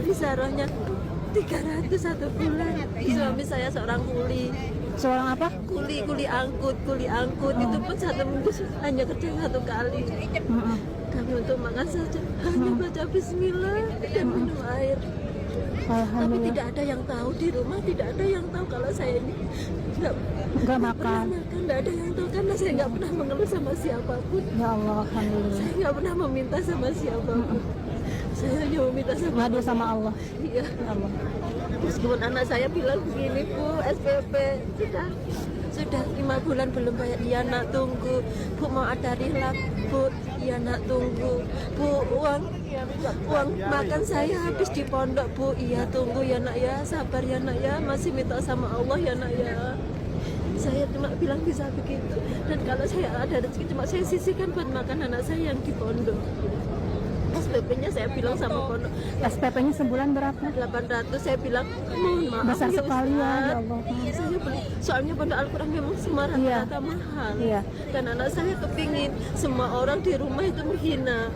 Kisarannya 300 satu bulan. Suami saya seorang kuli. Seorang apa? Kuli angkut. Itu pun satu minggu hanya kerja 1 kali. Kami untuk makan saja hanya baca bismillah dan minum air. Tapi tidak ada yang tahu di rumah, tidak ada yang tahu kalau saya ini nggak makan. Nggak ada yang tahu karena saya nggak pernah mengeluh sama siapapun. Ya Allah, alhamdulillah. Saya nggak pernah meminta sama siapapun. Saya hanya meminta ngadu sama Allah. Iya. Ya Allah. Meskipun anak saya bilang begini, Bu, SPP sudah 5 bulan belum bayar. Iya nak, tunggu. Bu mau ada rilat, Bu. Iya nak, tunggu. Bu, uang makan saya habis di pondok, Bu. Iya tunggu ya nak ya, sabar ya nak ya, masih minta sama Allah ya nak ya. Saya cuma bilang bisa begitu. Dan kalau saya ada rezeki cuma saya sisihkan buat makan anak saya yang di pondok. SPP-nya saya bilang sama pondok. SPP-nya sebulan berapa? 800. Saya bilang mohon maaf besar ya sekali ya, ya Allah. Saya beli, soalnya pondok Al-Quran memang semua rata-rata mahal. Iya. Dan anak saya kepingin semua orang di rumah itu menghina.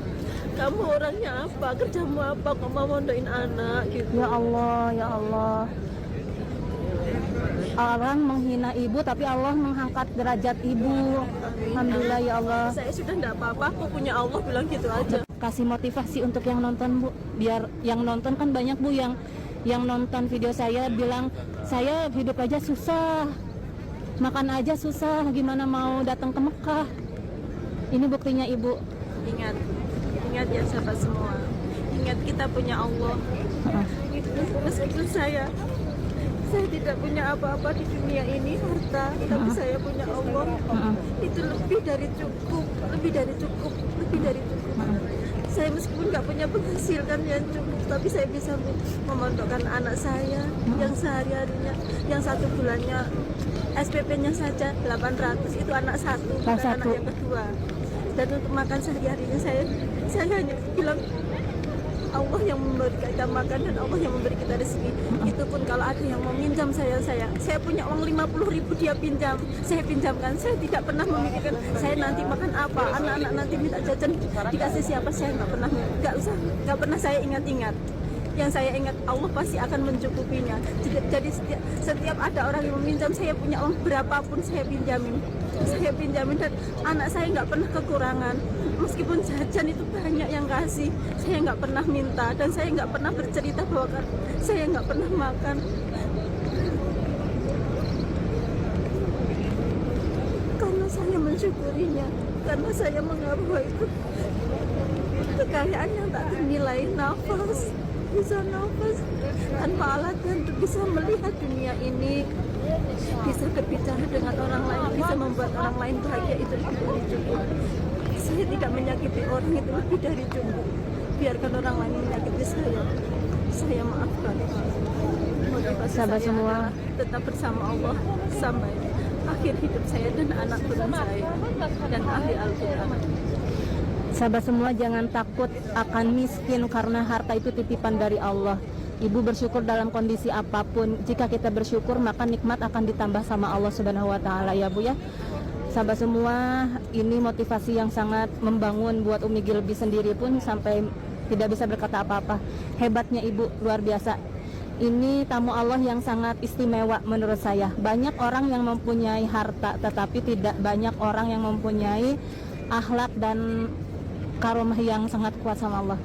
Kamu orangnya apa? Kerjamu apa? Kok mau mondokin anak gitu? Ya Allah, ya Allah. Orang menghina ibu tapi Allah mengangkat derajat ibu. Alhamdulillah ya Allah. Saya sudah enggak apa-apa, aku punya Allah, bilang gitu aja. Kasih motivasi untuk yang nonton, Bu. Biar yang nonton kan banyak, Bu, yang nonton video saya bilang saya hidup aja susah, makan aja susah, gimana mau datang ke Mekah. Ini buktinya, Ibu. Ingat ya sahabat semua. Ingat kita punya Allah. Meskipun saya tidak punya apa-apa di dunia ini, harta, tapi saya punya Allah. Itu lebih dari cukup. Saya meskipun nggak punya penghasilan yang cukup, tapi saya bisa memondokkan anak saya yang sehari-harinya, yang 1 bulannya SPP-nya saja 800, itu anak 1, bukan anak yang kedua. Dan untuk makan sehari-harinya saya hanya bilang Allah yang memberi kita makan dan Allah yang memberi kita rezeki. Itu pun kalau ada yang mau minjam saya punya uang 50.000 dia pinjam, saya pinjamkan. Saya tidak pernah memikirkan saya nanti makan apa, anak-anak nanti minta jajan dikasih siapa, saya nggak pernah saya ingat-ingat. Yang saya ingat Allah pasti akan mencukupinya. Jadi setiap ada orang yang meminjam, saya punya uang berapapun saya pinjamin dan anak saya nggak pernah kekurangan. Meskipun jajan itu banyak yang kasih, saya nggak pernah minta dan saya nggak pernah bercerita bahwa saya nggak pernah makan. Karena saya mensyukurinya, karena saya mengakui itu kekayaan yang tak ternilai. Bisa nafas tanpa alat dan bisa melihat dunia ini, bisa berbicara dengan orang lain, bisa membuat orang lain bahagia, itu lebih dari cukup. Saya tidak menyakiti orang, itu lebih dari cukup. Biarkan orang lain menyakiti saya maafkan. Motivasi Sahabat saya semua, tetap bersama Allah sampai akhir hidup saya dan anak turun saya dan ahli Al-Quran. Sahabat semua, jangan takut akan miskin karena harta itu titipan dari Allah. Ibu bersyukur dalam kondisi apapun. Jika kita bersyukur, maka nikmat akan ditambah sama Allah Subhanahu wa taala, ya Bu ya. Sahabat semua, ini motivasi yang sangat membangun buat Umi Gilby sendiri pun sampai tidak bisa berkata apa-apa. Hebatnya Ibu, luar biasa. Ini tamu Allah yang sangat istimewa menurut saya. Banyak orang yang mempunyai harta, tetapi tidak banyak orang yang mempunyai akhlak dan karomah yang sangat kuat sama Allah.